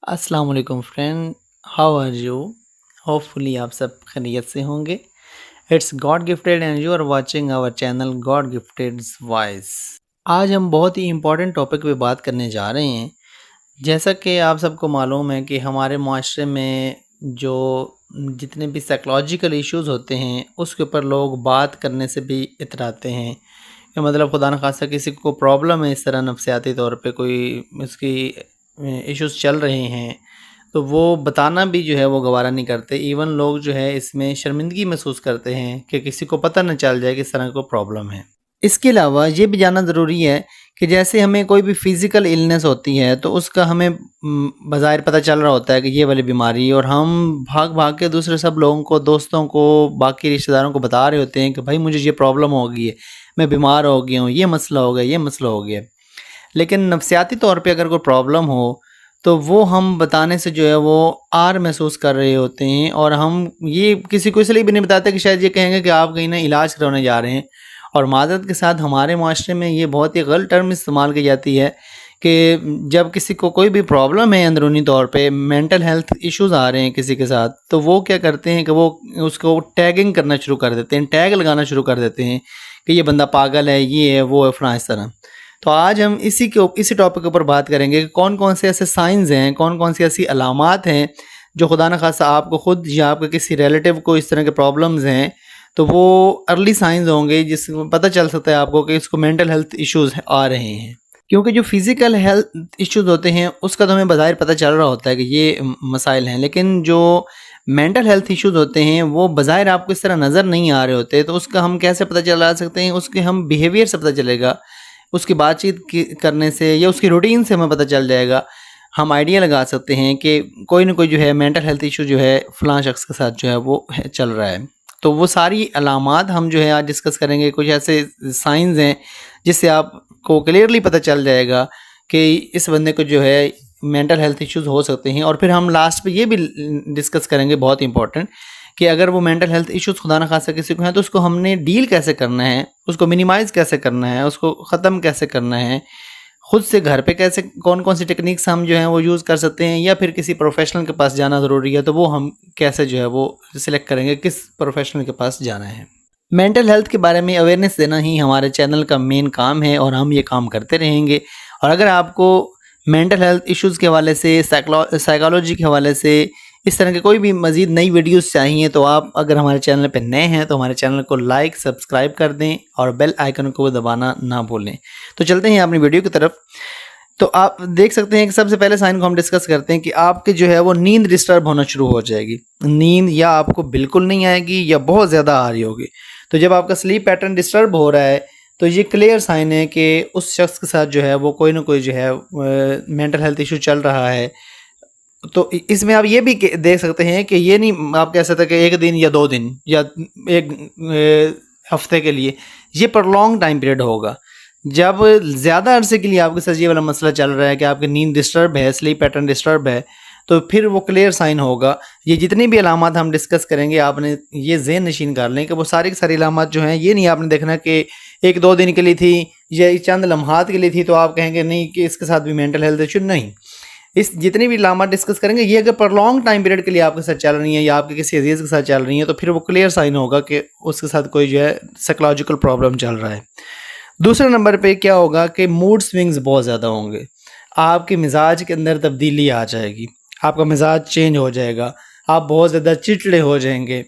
अस्सलाम वालेकुम friend, how are you? Hopefully आप सब खैरियत से होंगे। It's God gifted and you are watching our channel God gifted's voice. आज हम बहुत ही इम्पोर्टेंट टॉपिक पे बात करने जा रहे हैं। जैसा कि आप सबको मालूम है कि हमारे माशरे में जो जितने भी साइकोलॉजिकल इश्यूज़ होते हैं उसके ऊपर लोग बात करने से भी इतराते हैं कि मतलब खुदा न खास्ता किसी को प्रॉब्लम है, इस तरह नफसियाती तौर पे कोई उसकी इश्यूज़ चल रहे हैं, तो वो बताना भी जो है वो गवारा नहीं करते। इवन लोग जो है इसमें शर्मिंदगी महसूस करते हैं कि किसी को पता न चल जाए कि इस तरह को प्रॉब्लम है। इसके अलावा ये भी जानना ज़रूरी है कि जैसे हमें कोई भी फ़िज़िकल इलनेस होती है तो उसका हमें बज़ाहिर पता चल रहा होता है कि ये वाली बीमारी है, और हम भाग भाग के दूसरे सब लोगों को, दोस्तों को, बाकी रिश्तेदारों को बता रहे होते हैं कि भाई मुझे ये प्रॉब्लम हो गई है, मैं बीमार हो गया हूँ, ये मसला हो गया, ये मसला हो गया। लेकिन नफसियाती तौर पे अगर कोई प्रॉब्लम हो तो वो हम बताने से जो है वो आर महसूस कर रहे होते हैं, और हम ये किसी को इसलिए भी नहीं बताते कि शायद ये कहेंगे कि आप कहीं ना इलाज करवाने जा रहे हैं। और मादरत के साथ हमारे माशरे में ये बहुत ही गलत टर्म इस्तेमाल की जाती है कि जब किसी को कोई भी प्रॉब्लम है, अंदरूनी तौर पे मेंटल हेल्थ इश्यूज़ आ रहे हैं किसी के साथ, तो वो क्या करते हैं कि वो उसको टैगिंग करना शुरू कर देते हैं, टैग लगाना शुरू कर देते हैं कि ये बंदा पागल है, ये है, वो है, फलां इस तरह। तो आज हम इसी टॉपिक के ऊपर बात करेंगे कि कौन कौन से ऐसे साइंस हैं, कौन कौन सी ऐसी अलामात हैं जो खुदा न खास्ता आपको खुद या आपके किसी रिलेटिव को इस तरह के प्रॉब्लम्स हैं, तो वो अर्ली साइंस होंगे जिसमें पता चल सकता है आपको कि इसको मेंटल हेल्थ इश्यूज़ आ रहे हैं। क्योंकि जो फिज़िकल हेल्थ इश्यूज़ होते हैं उसका तो हमें बज़ाहिर पता चल रहा होता है कि ये मसाइल हैं, लेकिन जो मेंटल हेल्थ इश्यूज़ होते हैं वो बज़ाहिर आपको इस तरह नज़र नहीं आ रहे होते। तो उसका हम कैसे पता चला सकते हैं? उसके हम बिहेवियर से पता चलेगा, उसकी बातचीत करने से या उसकी रूटीन से हमें पता चल जाएगा। हम आइडिया लगा सकते हैं कि कोई ना कोई जो है मेंटल हेल्थ इशू जो है फ़लाँ शख्स के साथ जो है वो चल रहा है। तो वो सारी अलामात हम जो है आज डिस्कस करेंगे। कुछ ऐसे साइंस हैं जिससे आपको क्लियरली पता चल जाएगा कि इस बंदे को जो है मेंटल हेल्थ इश्यूज़ हो सकते हैं। और फिर हम लास्ट पे ये भी डिस्कस करेंगे, बहुत इंपॉर्टेंट, कि अगर वो मेंटल हेल्थ इश्यूज़ खुदा न खास्ता किसी को हैं तो उसको हमने डील कैसे करना है, उसको मिनिमाइज़ कैसे करना है, उसको ख़त्म कैसे करना है, खुद से घर पे कैसे कौन कौन सी टेक्निक्स हम जो हैं वो यूज़ कर सकते हैं, या फिर किसी प्रोफेशनल के पास जाना ज़रूरी है, तो वो हम कैसे जो है वो सिलेक्ट करेंगे किस प्रोफेशनल के पास जाना है। मेंटल हेल्थ के बारे में अवेयरनेस देना ही हमारे चैनल का मेन काम है और हम ये काम करते रहेंगे। और अगर आपको मेंटल हेल्थ इश्यूज़ के हवाले से, साइकोलॉजी के हवाले से इस तरह के कोई भी मज़ीद नई वीडियोस चाहिए, तो आप अगर हमारे चैनल पे नए हैं तो हमारे चैनल को लाइक, सब्सक्राइब कर दें और बेल आइकन को दबाना ना भूलें। तो चलते हैं अपनी वीडियो की तरफ। तो आप देख सकते हैं कि सबसे पहले साइन को हम डिस्कस करते हैं कि आपके जो है वो नींद डिस्टर्ब होना शुरू हो जाएगी। नींद या आपको बिल्कुल नहीं आएगी या बहुत ज़्यादा आ रही होगी। तो जब आपका स्लीप पैटर्न डिस्टर्ब हो रहा है तो ये क्लियर साइन है कि उस शख्स के साथ जो है वो कोई ना कोई जो है मेंटल हेल्थ इशू चल रहा है। तो इसमें आप ये भी देख सकते हैं कि ये नहीं आप कह सकते कि एक दिन या 2 दिन या एक हफ्ते के लिए, ये प्रॉन्ग टाइम पीरियड होगा। जब ज़्यादा अरसे के लिए आपके साथ ये वाला मसला चल रहा है कि आपकी नींद डिस्टर्ब है, स्लीप पैटर्न डिस्टर्ब है, तो फिर वो क्लियर साइन होगा। ये जितनी भी अलामात हम डिस्कस करेंगे आपने ये ज़हन नशीन कर लें कि वो सारी की सारी अलामात जो हैं, ये नहीं आपने देखना कि 1-2 दिन के लिए थी या चंद लम्हात के लिए थी तो आप कहेंगे नहीं कि इसके साथ भी मेंटल हेल्थ इशू। नहीं, इस जितनी भी अलामात डिस्कस करेंगे ये अगर प्रॉन्ग टाइम पीरियड के लिए आपके साथ चल रही हैं या आपके किसी अजीज़ के साथ चल रही हैं, तो फिर वो क्लियर साइन होगा कि उसके साथ कोई जो है साइकोलॉजिकल प्रॉब्लम चल रहा है। दूसरे नंबर पे क्या होगा कि मूड स्विंग्स बहुत ज़्यादा होंगे। आपके मिजाज के अंदर तब्दीली आ जाएगी, आपका मिजाज चेंज हो जाएगा, आप बहुत ज़्यादा चिड़चिड़े हो जाएंगे,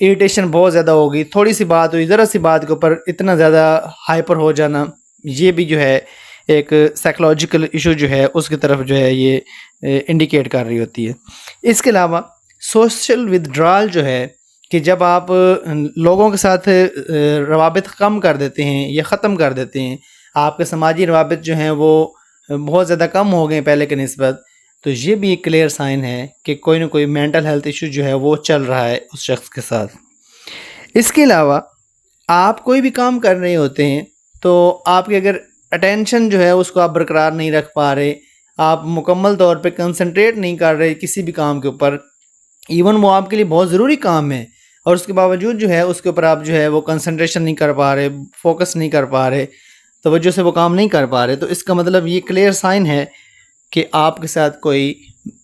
इरिटेशन बहुत ज़्यादा होगी। थोड़ी सी बात हुई, ज़रा सी बात के ऊपर इतना ज़्यादा हाइपर हो जाना, ये भी जो है एक साइकोलॉजिकल इशू जो है उसकी तरफ जो है ये इंडिकेट कर रही होती है। इसके अलावा सोशल विथड्रॉल जो है कि जब आप लोगों के साथ रवाबित कम कर देते हैं या ख़त्म कर देते हैं, आपके समाजी रवाबित जो हैं वो बहुत ज़्यादा कम हो गए पहले के निस्बत, तो ये भी एक क्लियर साइन है कि कोई ना कोई मेंटल हेल्थ इशू जो है वो चल रहा है उस शख्स के साथ। इसके अलावा आप कोई भी काम कर रहे होते हैं तो आपकी अगर अटेंशन जो है उसको आप बरकरार नहीं रख पा रहे, आप मुकम्मल तौर पे कंसंट्रेट नहीं कर रहे किसी भी काम के ऊपर, इवन वो आपके लिए बहुत ज़रूरी काम है और उसके बावजूद जो है उसके ऊपर आप जो है वो कंसंट्रेशन नहीं कर पा रहे, फोकस नहीं कर पा रहे, तवज्जो से वो काम नहीं कर पा रहे, तो इसका मतलब ये क्लियर साइन है कि आपके साथ कोई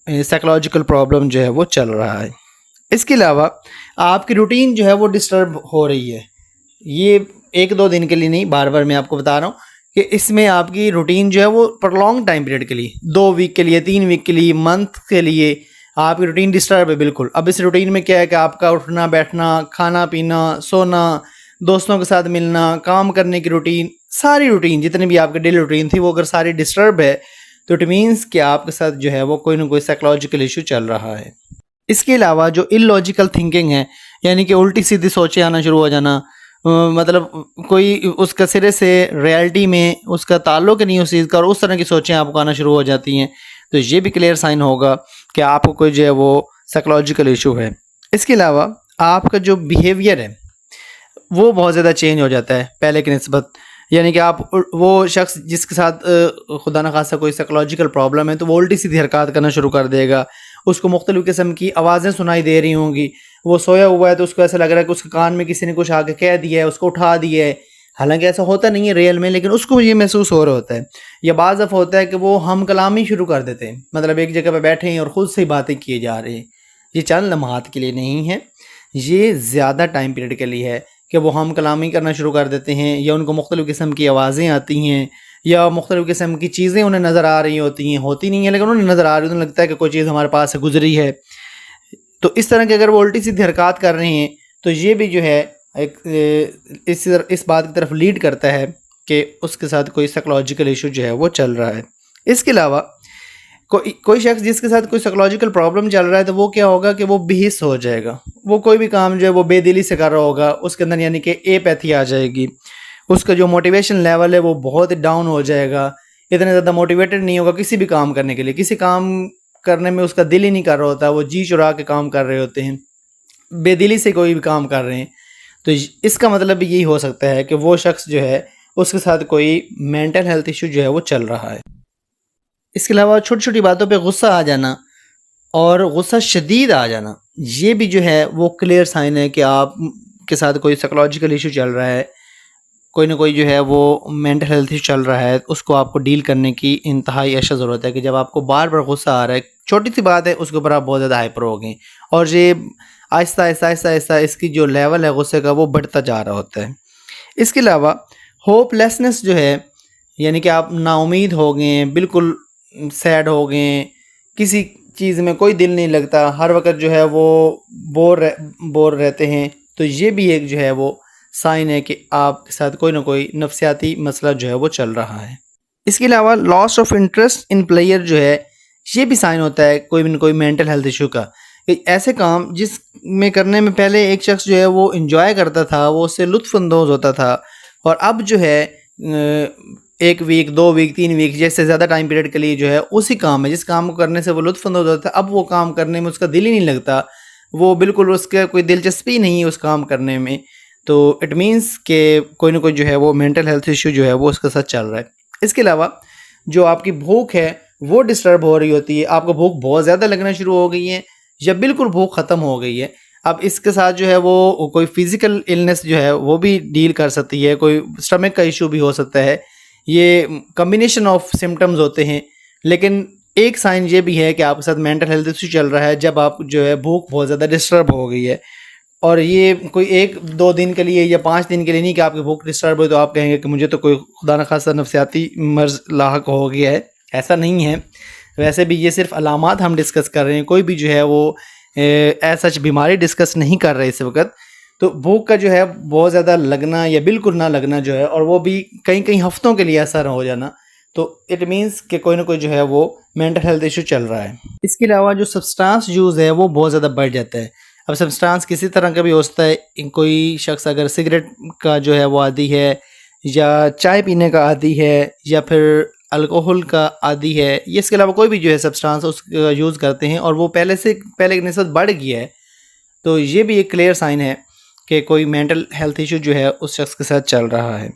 साइकोलॉजिकल प्रॉब्लम जो है वो चल रहा है। इसके अलावा आपकी रूटीन जो है वो डिस्टर्ब हो रही है। ये 1-2 दिन के लिए नहीं, बार-बार मैं आपको बता रहा हूँ कि इसमें आपकी रूटीन जो है वो प्रोलॉन्ग टाइम पीरियड के लिए 2 वीक के लिए, 3 वीक के लिए, मंथ के लिए आपकी रूटीन डिस्टर्ब है बिल्कुल। अब इस रूटीन में क्या है कि आपका उठना, बैठना, खाना-पीना, सोना, दोस्तों के साथ मिलना, काम करने की रूटीन, सारी रूटीन जितनी भी आपकी डेली रूटीन थी वो अगर सारी डिस्टर्ब है तो इट मीन्स कि आपके साथ जो है वो कोई ना कोई साइकोलॉजिकल इशू चल रहा है। इसके अलावा जो इलॉजिकल थिंकिंग है, यानी कि उल्टी सीधी सोचें आना शुरू हो जाना, मतलब कोई उसका सिरे से रियलिटी में उसका ताल्लुक नहीं उस चीज़ का, और उस तरह की सोचें आपको आना शुरू हो जाती हैं, तो ये भी क्लियर साइन होगा कि आपको कोई जो है वो साइकोलॉजिकल इशू है। इसके अलावा आपका जो बिहेवियर है वो बहुत ज़्यादा चेंज हो जाता है पहले की निस्बत, यानी कि आप वो शख्स जिसके साथ खुदा न खासा कोई साइकोलॉजिकल प्रॉब्लम है तो वो उल्टी सीधी हरकत करना शुरू कर देगा। उसको मुख्तलिफ़ किस्म की आवाज़ें सुनाई दे रही होंगी, वो सोया हुआ है तो उसको ऐसा लग रहा है कि उसके कान में किसी ने कुछ आके कह दिया है, उसको उठा दिया है। हालांकि ऐसा होता नहीं है रियल में, लेकिन उसको ये महसूस हो रहा होता है। या बाज़ दफ़ा होता है कि वो हम कलामी शुरू कर देते हैं, मतलब एक जगह पर बैठे हैं और ख़ुद से ही बातें किए जा रहे हैं। ये चंद लम्हात के लिए नहीं है, ये ज़्यादा टाइम पीरियड के लिए है कि वो हम कलामी करना शुरू कर देते हैं, या उनको मुख्तलिफ़ किस्म की आवाज़ें आती हैं, या मुख्तलिफ़ किस्म की चीज़ें उन्हें नज़र आ रही होती हैं, होती नहीं है लेकिन उन्हें नज़र आ रही है, उन्हें लगता है कि कोई चीज़ हमारे पास से गुजरी है। तो इस तरह की अगर वो उल्टी सीधी हरकत कर रहे हैं तो ये भी जो है एक इस बात की तरफ लीड करता है कि उसके साथ कोई साइकोलॉजिकल इशू जो है वो चल रहा है। इसके अलावा कोई शख्स जिसके साथ कोई साइकोलॉजिकल प्रॉब्लम चल रहा है तो वो क्या होगा कि वो बेहिस हो जाएगा। वो कोई भी काम जो है वो बेदिली से कर रहा होगा, उसके अंदर यानी कि एपैथी आ जाएगी। उसका जो मोटिवेशन लेवल है वो बहुत डाउन हो जाएगा, इतना ज़्यादा मोटिवेटेड नहीं होगा किसी भी काम करने के लिए। किसी काम करने में उसका दिल ही नहीं कर रहा होता, वो जी चुरा के काम कर रहे होते हैं, बेदिली से कोई भी काम कर रहे हैं। तो इसका मतलब यही हो सकता है कि वो शख्स जो है उसके साथ कोई मेंटल हेल्थ इशू जो है वो चल रहा है। इसके अलावा छोटी छोटी बातों पे गुस्सा आ जाना और गुस्सा शदीद आ जाना, ये भी जो है वो क्लियर साइन है कि आप के साथ कोई साइकोलॉजिकल इशू चल रहा है, कोई ना कोई जो है वो मेंटल हेल्थ इशू चल रहा है। उसको आपको डील करने की इंतहाई ऐसा ज़रूरत है कि जब आपको बार बार गुस्सा आ रहा है, छोटी सी बात है उसके ऊपर आप बहुत ज़्यादा हाइपर हो गए, और ये आहिस्ता आहिस्ता आहिस्ता आहिस्ता इसकी जो लेवल है गुस्से का वो बढ़ता जा रहा होता है। इसके अलावा होपलेसनेस जो है, यानी कि आप नाउमीद हो गए हैं, बिल्कुल सैड हो गए हैं, किसी चीज़ में कोई दिल नहीं लगता, हर वक्त जो है वो बोर रहते हैं, तो ये भी एक जो है वो साइन है कि आपके साथ कोई ना कोई नफ्सियाती मसला जो है वो चल रहा है। इसके अलावा loss of interest in player जो है, ये भी साइन होता है कोई ना कोई मेंटल हेल्थ इशू का। ऐसे काम जिसमें करने में पहले एक शख्स जो है वो इंजॉय करता था, वो उससे लुत्फ़अंदोज़ होता था, और अब जो है 1 वीक, 2 वीक, 3 वीक जैसे ज़्यादा टाइम पीरियड के लिए जो है उसी काम में, जिस काम को करने से वो लुत्फ़अंदोज़ होता था, अब वो काम करने में उसका दिल ही नहीं लगता, वो बिल्कुल उसका कोई दिलचस्पी नहीं है उस काम करने में। तो इट मीन्स कि कोई ना कोई जो है वो मेंटल हेल्थ इशू जो है वो उसके साथ चल रहा है। इसके अलावा जो आपकी भूख है वो डिस्टर्ब हो रही होती है, आपको भूख बहुत ज़्यादा लगना शुरू हो गई है या बिल्कुल भूख ख़त्म हो गई है। अब इसके साथ जो है वो कोई फिज़िकल इलनेस जो है वो भी डील कर सकती है, कोई स्टमक का इशू भी हो सकता है। ये कम्बिनेशन ऑफ सिम्टम्स होते हैं, लेकिन एक साइन ये भी है कि आपके साथ मेंटल हेल्थ इशू चल रहा है जब आप जो है भूख बहुत ज़्यादा डिस्टर्ब हो गई है। और ये कोई 1-2 दिन के लिए या 5 दिन के लिए नहीं कि आपकी भूख डिस्टर्ब हो तो आप कहेंगे कि मुझे तो कोई खुदा न खासा नफ्सियाती मर्ज़ लाहक हो गया है, ऐसा नहीं है। वैसे भी ये सिर्फ अलामात हम डिस्कस कर रहे हैं, कोई भी जो है वो सच बीमारी डिस्कस नहीं कर रहे इस वक्त। तो भूख का जो है बहुत ज़्यादा लगना या बिल्कुल ना लगना जो है, और वो भी कई हफ्तों के लिए ऐसा हो जाना, तो इट मीन्स कि कोई ना कोई जो है वो मेंटल हेल्थ इशू चल रहा है। इसके अलावा जो सब्सटेंस यूज़ है वो बहुत ज़्यादा बढ़ जाता है। अब सब्सटेंस किसी तरह का भी हो सकता है, कोई शख्स अगर सिगरेट का जो है वो आदी है, या चाय पीने का आदी है, या फिर अल्कोहल का आदी है, ये इसके अलावा कोई भी जो है सब्सटेंस उसका यूज़ करते हैं और वो पहले की निस्बत बढ़ गया है, तो ये भी एक क्लियर साइन है कि कोई मेंटल हेल्थ इशू जो है उस शख्स के साथ चल रहा है।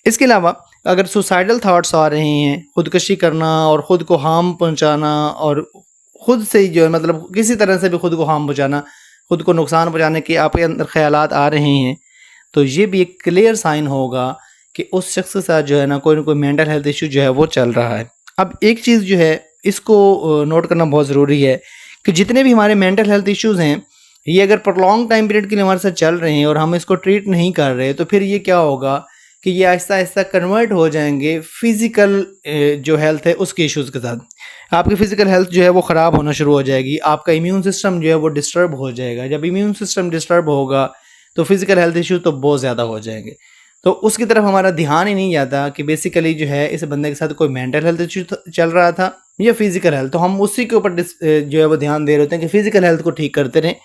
इसके अलावा अगर सुसाइडल थाट्स आ रहे हैं, खुदकशी करना और ख़ुद को हार्म पहुंचाना, और ख़ुद से जो है मतलब किसी तरह से भी ख़ुद को हार्म पहुंचाना, ख़ुद को नुकसान पहुंचाने के आपके अंदर ख़यालात आ रहे हैं, तो ये भी एक क्लियर साइन होगा कि उस शख्स के साथ जो है ना कोई मेंटल हेल्थ इशू जो है वो चल रहा है। अब एक चीज़ जो है इसको नोट करना बहुत ज़रूरी है कि जितने भी हमारे मेंटल हेल्थ इश्यूज़ हैं, ये अगर प्रोलॉन्ग टाइम पीरियड के लिए हमारे साथ चल रहे हैं और हम इसको ट्रीट नहीं कर रहे, तो फिर ये क्या होगा कि ये आहिस्ता आहिस्ता कन्वर्ट हो जाएंगे फिज़िकल जो हेल्थ है उसके इश्यूज़ के साथ। आपकी फ़िज़िकल हेल्थ जो है वो ख़राब होना शुरू हो जाएगी, आपका इम्यून सिस्टम जो है वो डिस्टर्ब हो जाएगा। जब इम्यून सिस्टम डिस्टर्ब होगा तो फिज़िकल हेल्थ इशू तो बहुत ज़्यादा हो जाएंगे। तो उसकी तरफ हमारा ध्यान ही नहीं जाता कि बेसिकली जो है इस बंदे के साथ कोई मेंटल हेल्थ इशू चल रहा था या फिज़िकल हेल्थ, तो हम उसी के ऊपर जो है वो ध्यान दे रहे होते हैं कि फ़िज़िकल हेल्थ को ठीक करते रहें।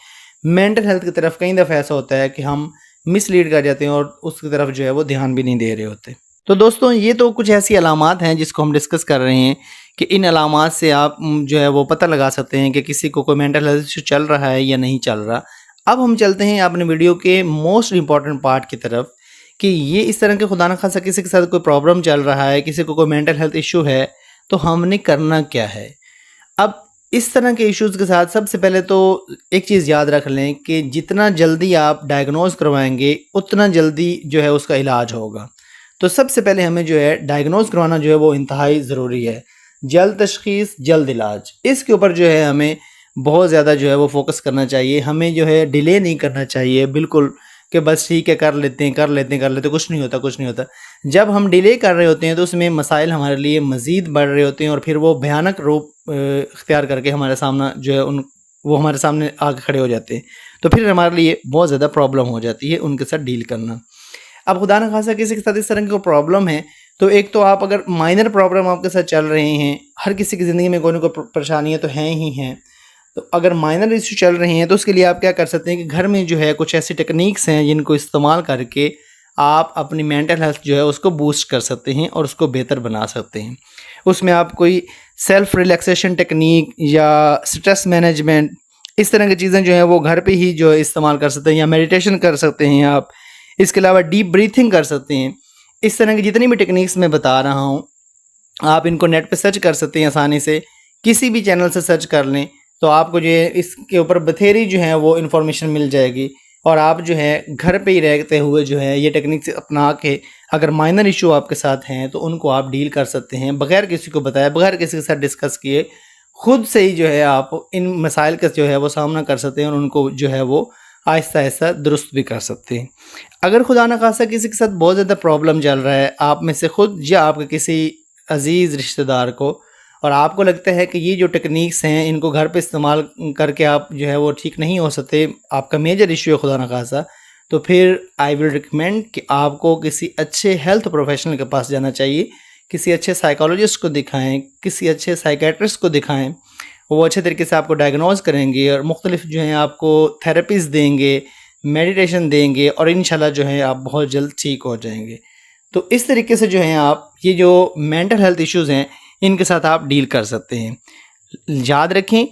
मेंटल हेल्थ की तरफ कई दफ़ा ऐसा होता है कि हम मिसलीड कर जाते हैं और उसकी तरफ जो है वो ध्यान भी नहीं दे रहे होते। तो दोस्तों, ये तो कुछ ऐसी अलामात हैं जिसको हम डिस्कस कर रहे हैं कि इन अलामात से आप जो है वो पता लगा सकते हैं कि किसी को कोई मेंटल हेल्थ इशू चल रहा है या नहीं चल रहा। अब हम चलते हैं अपने वीडियो के मोस्ट इम्पॉर्टेंट पार्ट की तरफ कि ये इस तरह के खुदा न खासा किसी के साथ कोई प्रॉब्लम चल रहा है, किसी को कोई मेंटल हेल्थ इशू है, तो हमने करना क्या है। अब इस तरह के इश्यूज़ के साथ सबसे पहले तो एक चीज़ याद रख लें कि जितना जल्दी आप डायग्नोज करवाएंगे उतना जल्दी जो है उसका इलाज होगा। तो सबसे पहले हमें जो है डायग्नोज करवाना जो है वो इंतहाई ज़रूरी है। जल्द तशख़ीस जल्द इलाज, इसके ऊपर जो है हमें बहुत ज़्यादा जो है वो फोकस करना चाहिए। हमें जो है डिले नहीं करना चाहिए बिल्कुल कि बस ठीक है कर लेते हैं, कुछ नहीं होता। जब हम डिले कर रहे होते हैं तो उसमें मसाइल हमारे लिए मज़ीद बढ़ रहे होते हैं और फिर वो भयानक रूप इख्तियार करके हमारे सामना जो है वो हमारे सामने आके खड़े हो जाते हैं। तो फिर हमारे लिए बहुत ज़्यादा प्रॉब्लम हो जाती है उनके साथ डील करना। अब खुदा न खासा किसी के साथ इस तरह की कोई प्रॉब्लम है, तो एक तो आप अगर माइनर प्रॉब्लम आपके साथ चल रहे हैं, हर किसी की ज़िंदगी में कोई ना कोई परेशानियाँ तो हैं ही हैं। तो अगर माइनर इशू चल रहे हैं तो उसके लिए आप क्या कर सकते हैं कि घर में जो है कुछ ऐसी टेक्निक्स हैं जिनको इस्तेमाल करके आप अपनी मेंटल हेल्थ जो है उसको बूस्ट कर सकते हैं और उसको बेहतर बना सकते हैं। उसमें आप कोई सेल्फ रिलैक्सेशन टेक्निक या स्ट्रेस मैनेजमेंट, इस तरह की चीज़ें जो हैं वो घर पे ही जो है इस्तेमाल कर सकते हैं, या मेडिटेशन कर सकते हैं आप। इसके अलावा डीप ब्रीथिंग कर सकते हैं। इस तरह की जितनी भी टेक्निक्स मैं बता रहा हूँ, आप इनको नेट पे सर्च कर सकते हैं आसानी से, किसी भी चैनल से सर्च कर लें तो आपको जो है इसके ऊपर बथेरी जो है वो इन्फॉर्मेशन मिल जाएगी और आप जो है घर पे ही रहते हुए जो है ये टेक्निक्स अपना के अगर माइनर इशू आपके साथ हैं तो उनको आप डील कर सकते हैं बगैर किसी को बताए, बगैर किसी के साथ डिस्कस किए। खुद से ही जो है आप इन मसाइल का जो है वो सामना कर सकते हैं और उनको जो है वो आहिस्ता आहिस्ता दुरुस्त भी कर सकते हैं। अगर खुदा न खासा किसी के साथ बहुत ज़्यादा प्रॉब्लम चल रहा है, आप में से खुद या आपके किसी अजीज़ रिश्तेदार को, और आपको लगता है कि ये जो टेक्निक्स हैं इनको घर पे इस्तेमाल करके आप जो है वो ठीक नहीं हो सकते, आपका मेजर इशू है खुदा न खासा, तो फिर आई विल रिकमेंड कि आपको किसी अच्छे हेल्थ प्रोफेशनल के पास जाना चाहिए। किसी अच्छे साइकोलॉजिस्ट को दिखाएं, किसी अच्छे साइकेट्रिस्ट को दिखाएं। वो अच्छे तरीके से आपको डायग्नोज करेंगे और मुख्तलिफ जो हैं आपको थेरेपीज़ देंगे, मेडिटेशन देंगे और इंशाल्लाह जो है आप बहुत जल्द ठीक हो जाएंगे। तो इस तरीके से जो है आप ये जो मेंटल हेल्थ इश्यूज़ हैं इनके साथ आप डील कर सकते हैं। याद रखें,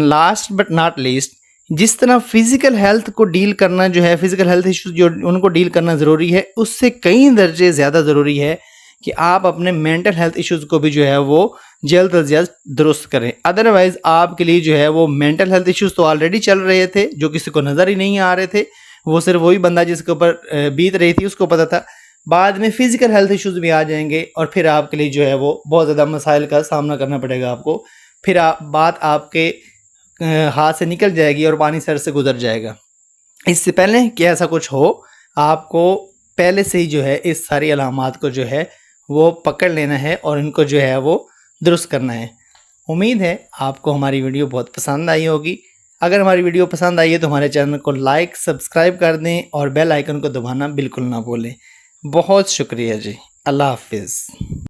लास्ट बट नॉट लीस्ट, जिस तरह फिज़िकल हेल्थ को डील करना जो है, फिज़िकल हेल्थ इश्यूज जो उनको डील करना ज़रूरी है, उससे कई दर्जे ज़्यादा ज़रूरी है कि आप अपने मेंटल हेल्थ इश्यूज़ को भी जो है वो जल्द अज जल्द दुरुस्त करें। अदरवाइज़ आपके लिए जो है वो मेंटल हेल्थ इश्यूज़ तो ऑलरेडी चल रहे थे जो किसी को नज़र ही नहीं आ रहे थे, वो सिर्फ वही बंदा जिसके ऊपर बीत रही थी उसको पता था। बाद में फ़िज़िकल हेल्थ इश्यूज़ भी आ जाएंगे और फिर आपके लिए जो है वो बहुत ज़्यादा मसाइल का सामना करना पड़ेगा आपको। फिर बात आपके हाथ से निकल जाएगी और पानी सर से गुजर जाएगा। इससे पहले कि ऐसा कुछ हो, आपको पहले से ही जो है इस सारी अलामात को जो है वो पकड़ लेना है और इनको जो है वो दुरुस्त करना है। उम्मीद है आपको हमारी वीडियो बहुत पसंद आई होगी। अगर हमारी वीडियो पसंद आई है तो हमारे चैनल को लाइक, सब्सक्राइब कर दें और बेल आइकन को दबाना बिल्कुल ना भूलें। बहुत शुक्रिया जी। अल्लाह हाफिज़।